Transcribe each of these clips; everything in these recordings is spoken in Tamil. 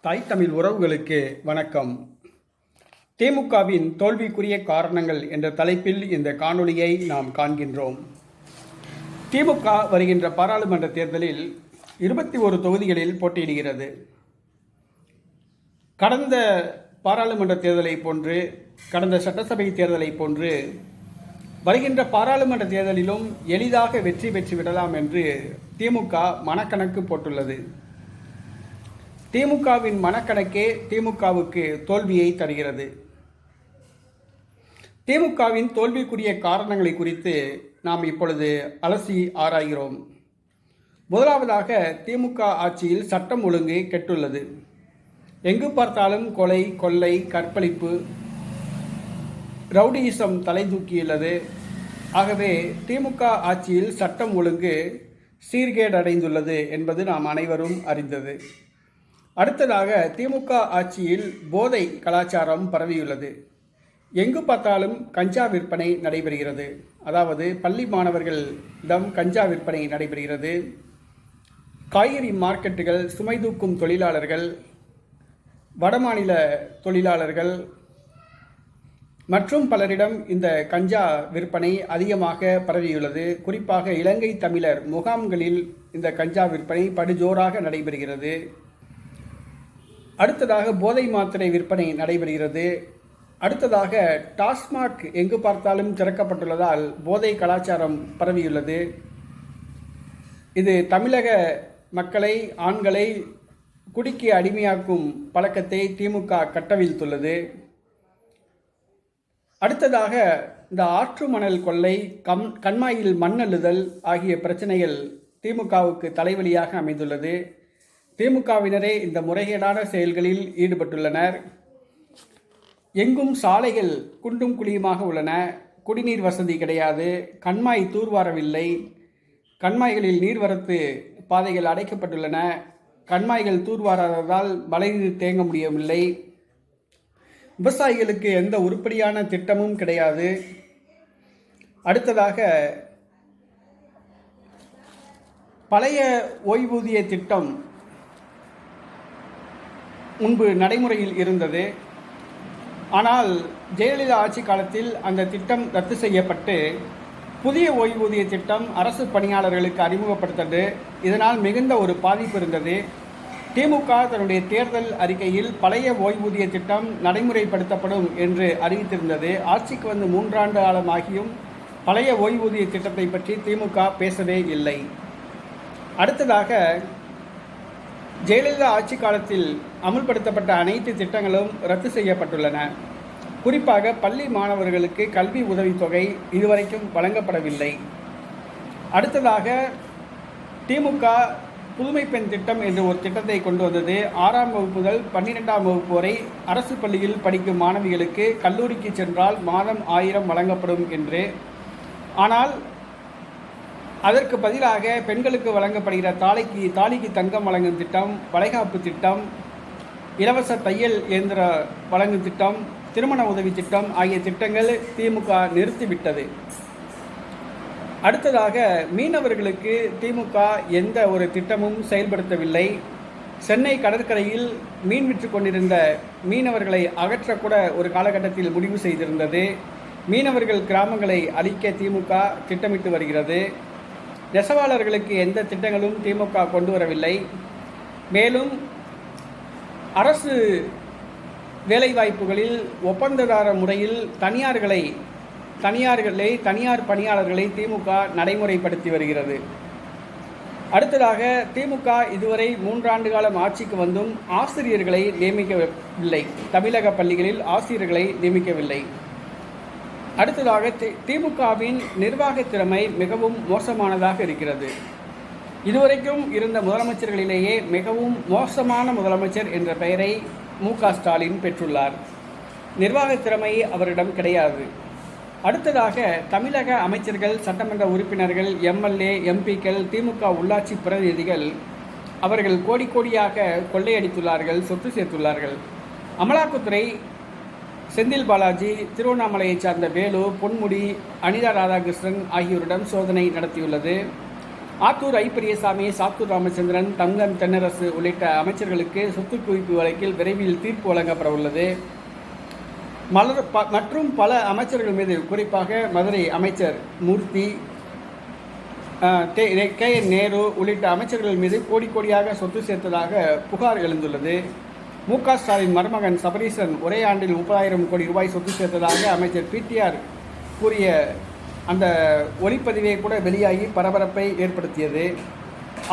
தாய் தமிழ் உறவுகளுக்கு வணக்கம். திமுகவின் தோல்விக்குரிய காரணங்கள் என்ற தலைப்பில் இந்த காணொளியை நாம் காண்கின்றோம். திமுக வருகின்ற பாராளுமன்ற தேர்தலில் 21 தொகுதிகளில் போட்டியிடுகிறது. கடந்த பாராளுமன்ற தேர்தலை போன்று, கடந்த சட்டசபை தேர்தலை போன்று வருகின்ற பாராளுமன்ற தேர்தலிலும் எளிதாக வெற்றி பெற்றுவிடலாம் என்று திமுக மனக்கணக்கு போட்டுள்ளது. திமுகவின் மனக்கணக்கே திமுகவுக்கு தோல்வியை தருகிறது. திமுகவின் தோல்விக்குரிய காரணங்களை குறித்து நாம் இப்பொழுது அலசி ஆராய்கிறோம். முதலாவதாக, திமுக ஆட்சியில் சட்டம் ஒழுங்கு கெட்டுள்ளது. எங்கு பார்த்தாலும் கொலை, கொள்ளை, கற்பழிப்பு, ரவுடியிசம் தலை தூக்கியுள்ளது. ஆகவே திமுக ஆட்சியில் சட்டம் ஒழுங்கு சீர்கேடடைந்துள்ளது என்பது நாம் அனைவரும் அறிந்தது. அடுத்ததாக, திமுக ஆட்சியில் போதை கலாச்சாரம் பரவியுள்ளது. எங்கு பார்த்தாலும் கஞ்சா விற்பனை நடைபெறுகிறது. அதாவது பள்ளி மாணவர்களிடம் கஞ்சா விற்பனை நடைபெறுகிறது. காய்கறி மார்க்கெட்டுகள், சுமை தூக்கும் தொழிலாளர்கள், வடமாநில தொழிலாளர்கள் மற்றும் பலரிடம் இந்த கஞ்சா விற்பனை அதிகமாக பரவியுள்ளது. குறிப்பாக இலங்கை தமிழர் முகாம்களில் இந்த கஞ்சா விற்பனை படுஜோராக நடைபெறுகிறது. அடுத்ததாக, போதை மாத்திரை விற்பனை நடைபெறுகிறது. அடுத்ததாக, டாஸ்மாக் எங்கு பார்த்தாலும் திறக்கப்பட்டுள்ளதால் போதை கலாச்சாரம் பரவியுள்ளது. இது தமிழக மக்களை, ஆண்களை குடிக்கு அடிமையாக்கும் பழக்கத்தை திமுக கட்டவிழ்த்துள்ளது. அடுத்ததாக, இந்த ஆற்று மணல் கொள்ளை, கண்மாயில் மண்ணள்ளுதல் ஆகிய பிரச்சனைகள் திமுகவுக்கு தலைவலியாக அமைந்துள்ளது. திமுகவினரே இந்த முறைகேடான செயல்களில் ஈடுபட்டுள்ளனர். எங்கும் சாலைகள் குண்டும் குழியுமாக உள்ளன. குடிநீர் வசதி கிடையாது. கண்மாய் தூர்வாரவில்லை. கண்மாய்களில் நீர்வரத்து பாதைகள் அடைக்கப்பட்டுள்ளன. கண்மாய்கள் தூர்வாராததால் மழைநீர் தேங்க முடியவில்லை. விவசாயிகளுக்கு எந்த உருப்படியான திட்டமும் கிடையாது. அடுத்ததாக, பழைய ஓய்வூதிய திட்டம் முன்பு நடைமுறையில் இருந்தது. ஆனால் ஜெயலலிதா ஆட்சி காலத்தில் அந்த திட்டம் ரத்து செய்யப்பட்டு புதிய ஓய்வூதிய திட்டம் அரசு பணியாளர்களுக்கு அறிமுகப்படுத்தது. இதனால் மிகுந்த ஒரு பாதிப்பு இருந்தது. திமுக தன்னுடைய தேர்தல் அறிக்கையில் பழைய ஓய்வூதிய திட்டம் நடைமுறைப்படுத்தப்படும் என்று அறிவித்திருந்தது. ஆட்சிக்கு வந்து 3 ஆண்டு காலமாகியும் பழைய ஓய்வூதிய திட்டத்தை பற்றி திமுக பேசவே இல்லை. அடுத்ததாக, ஜெயலலிதா ஆட்சி காலத்தில் அமுல்படுத்தப்பட்ட அனைத்து திட்டங்களும் ரத்து செய்யப்பட்டுள்ளன. குறிப்பாக பள்ளி மாணவர்களுக்கு கல்வி உதவித்தொகை இதுவரைக்கும் வழங்கப்படவில்லை. அடுத்ததாக, திமுக புதுமை பெண் திட்டம் என்ற ஒரு திட்டத்தை கொண்டு வந்தது. 6ஆம் வகுப்பு முதல் 12ஆம் வகுப்பு வரை அரசு பள்ளியில் படிக்கும் மாணவிகளுக்கு கல்லூரிக்கு சென்றால் மாதம் 1000 வழங்கப்படும் என்று. ஆனால் அதற்கு பதிலாக பெண்களுக்கு வழங்கப்படுகிற தாலிக்கு தங்கம் வழங்கும் திட்டம், வளைகாப்பு திட்டம், இலவச தையல் இயந்திர வழங்கும் திட்டம், திருமண உதவி திட்டம் ஆகிய திட்டங்கள் திமுக நிறுத்திவிட்டது. அடுத்ததாக, மீனவர்களுக்கு திமுக எந்த ஒரு திட்டமும் செயல்படுத்தவில்லை. சென்னை கடற்கரையில் மீன் விற்று கொண்டிருந்த மீனவர்களை அகற்றக்கூட ஒரு காலகட்டத்தில் முடிவு செய்திருந்தது. மீனவர்கள் கிராமங்களை அழிக்க திமுக திட்டமிட்டு வருகிறது. நெசவாளர்களுக்கு எந்த திட்டங்களும் திமுக கொண்டு வரவில்லை. மேலும் அரசு வேலைவாய்ப்புகளில் ஒப்பந்ததார முறையில் தனியார் பணியாளர்களை திமுக நடைமுறைப்படுத்தி வருகிறது. அடுத்ததாக, திமுக இதுவரை 3 ஆண்டு காலம் ஆட்சிக்கு வந்தும் ஆசிரியர்களை நியமிக்கவில்லை. தமிழக பள்ளிகளில் ஆசிரியர்களை நியமிக்கவில்லை. அடுத்ததாக, திமுகவின் நிர்வாக திறமை மிகவும் மோசமானதாக இருக்கிறது. இதுவரைக்கும் இருந்த முதலமைச்சர்களிலேயே மிகவும் மோசமான முதலமைச்சர் என்ற பெயரை மு.க. ஸ்டாலின் பெற்றுள்ளார். நிர்வாக திறமை அவரிடம் கிடையாது. அடுத்ததாக, தமிழக அமைச்சர்கள், சட்டமன்ற உறுப்பினர்கள், எம்எல்ஏ, எம்பிக்கள், திமுக உள்ளாட்சி பிரதிநிதிகள் அவர்கள் கோடியாக கொள்ளையடித்துள்ளார்கள், சொத்து சேர்த்துள்ளார்கள். அமலாக்கத்துறை செந்தில் பாலாஜி, திருவண்ணாமலையைச் சார்ந்த வேலு, பொன்முடி, அனிதா ராதாகிருஷ்ணன் ஆகியோரிடம் சோதனை நடத்தியுள்ளது. ஆத்தூர் ஐ பெரியசாமி, சாத்தூர் ராமச்சந்திரன், தங்கம் தென்னரசு உள்ளிட்ட அமைச்சர்களுக்கு சொத்து குவிப்பு வழக்கில் விரைவில் தீர்ப்பு வழங்கப்பட உள்ளது. மற்றும் பல அமைச்சர்கள் மீது, குறிப்பாக மதுரை அமைச்சர் மூர்த்தி, KN நேரு உள்ளிட்ட அமைச்சர்கள் மீது கோடியாக சொத்து சேர்த்ததாக புகார் எழுந்துள்ளது. மு.க. ஸ்டாலின் மருமகன் சபரீசன் ஒரே ஆண்டில் 30,000 கோடி ரூபாய் சொத்து சேர்த்ததாக அமைச்சர் PTR கூறிய அந்த ஒளிப்பதிவை கூட வெளியாகி பரபரப்பை ஏற்படுத்தியது.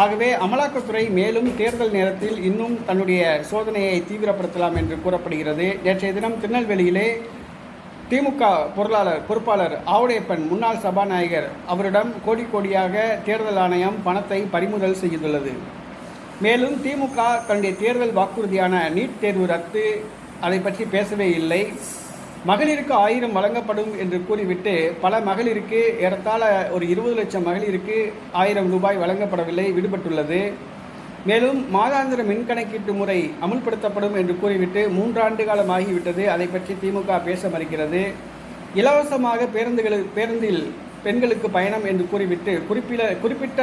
ஆகவே அமலாக்கத்துறை மேலும் தேர்தல் நேரத்தில் இன்னும் தன்னுடைய சோதனையை தீவிரப்படுத்தலாம் என்று கூறப்படுகிறது. நேற்றைய தினம் திருநெல்வேலியிலே திமுக பொறுப்பாளர் ஆவுடையப்பன், முன்னாள் சபாநாயகர், அவரிடம் கோடியாக தேர்தல் ஆணையம் பணத்தை பறிமுதல் செய்துள்ளது. மேலும் திமுக தன்னுடைய தேர்தல் வாக்குறுதியான நீட் தேர்வு ரத்து, அதை பற்றி பேசவே இல்லை. மகளிருக்கு 1000 வழங்கப்படும் என்று கூறிவிட்டு பல மகளிருக்கு, ஏறத்தாழ ஒரு 20 லட்சம் மகளிருக்கு 1000 ரூபாய் வழங்கப்படவில்லை, விடுபட்டுள்ளது. மேலும் மாதாந்திர மின் கணக்கீட்டு முறை அமுல்படுத்தப்படும் என்று கூறிவிட்டு 3 ஆண்டு காலம் ஆகிவிட்டது, அதை பற்றி திமுக பேச மறுக்கிறது. இலவசமாக பேருந்தில் பெண்களுக்கு பயணம் என்று கூறிவிட்டு குறிப்பிட்ட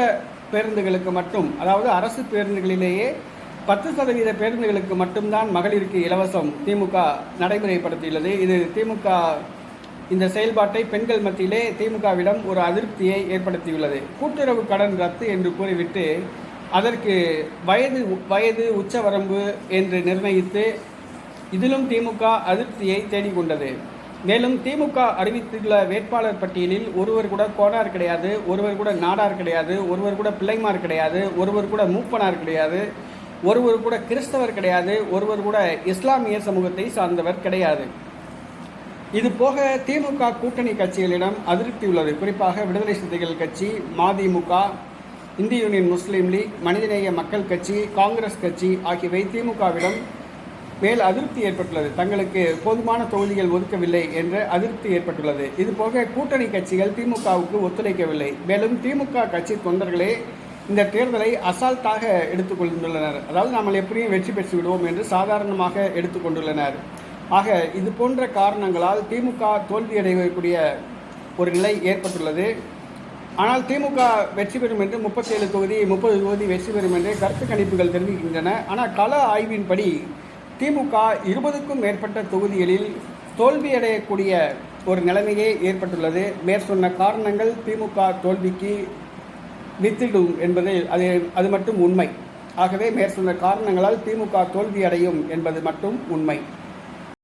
பேருந்துகளுக்கு மட்டும், அதாவது அரசு பேருந்துகளிலேயே 10% பேருந்துகளுக்கு மட்டும்தான் மகளிருக்கு இலவசம் திமுக நடைமுறைப்படுத்தியுள்ளது. இது திமுக இந்த செயல்பாட்டை பெண்கள் மத்தியிலே திமுகவிடம் ஒரு அதிருப்தியை ஏற்படுத்தியுள்ளது. கூட்டுறவு கடன் ரத்து என்று கூறிவிட்டு அதற்கு வயது உச்சவரம்பு என்று நிர்ணயித்து இதிலும் திமுக அதிருப்தியை தேடிக்கொண்டது. மேலும் திமுக அறிவித்துள்ள வேட்பாளர் பட்டியலில் ஒருவர் கூட கோனார் கிடையாது, ஒருவர் கூட நாடார் கிடையாது, ஒருவர் கூட பிள்ளைமார் கிடையாது, ஒருவர் கூட மூப்பனார் கிடையாது, ஒருவர் கூட கிறிஸ்தவர் கிடையாது, ஒருவர் கூட இஸ்லாமிய சமூகத்தை சார்ந்தவர் கிடையாது. இது போக திமுக கூட்டணி கட்சிகளிடம் அதிருப்தி உள்ளது. குறிப்பாக விடுதலை சிறுத்தைகள் கட்சி, மதிமுக, இந்திய யூனியன் முஸ்லீம் லீக், மனிதநேய மக்கள் கட்சி, காங்கிரஸ் கட்சி ஆகியவை திமுகவிடம் மேல் அதிருப்தி ஏற்பட்டுள்ளது. தங்களுக்கு போதுமான தொகுதிகள் ஒதுக்கவில்லை என்ற அதிருப்தி ஏற்பட்டுள்ளது. இதுபோக கூட்டணி கட்சிகள் திமுகவுக்கு ஒத்துழைக்கவில்லை. மேலும் திமுக கட்சி தொண்டர்களே இந்த தேர்தலை அசால்ட்டாக எடுத்துக்கொண்டுள்ளனர். அதாவது நாம் எப்படியும் வெற்றி பெற்று விடுவோம் என்று சாதாரணமாக எடுத்துக்கொண்டுள்ளனர். ஆக இது போன்ற காரணங்களால் திமுக தோல்வியடையக்கூடிய ஒரு நிலை ஏற்பட்டுள்ளது. ஆனால் திமுக வெற்றி பெறும் என்று 37 தொகுதி 30 தொகுதி வெற்றி பெறும் என்று கருத்து கணிப்புகள் தெரிவிக்கின்றன. ஆனால் கள ஆய்வின்படி திமுக 20க்கும் மேற்பட்ட தொகுதிகளில் தோல்வியடையக்கூடிய ஒரு நிலைமையே ஏற்பட்டுள்ளது. மேற்சொன்ன காரணங்கள் திமுக தோல்விக்கு வித்திடும் என்பது அது மட்டும் உண்மை. ஆகவே மேற்சொன்ன காரணங்களால் திமுக தோல்வியடையும் என்பது மட்டும் உண்மை.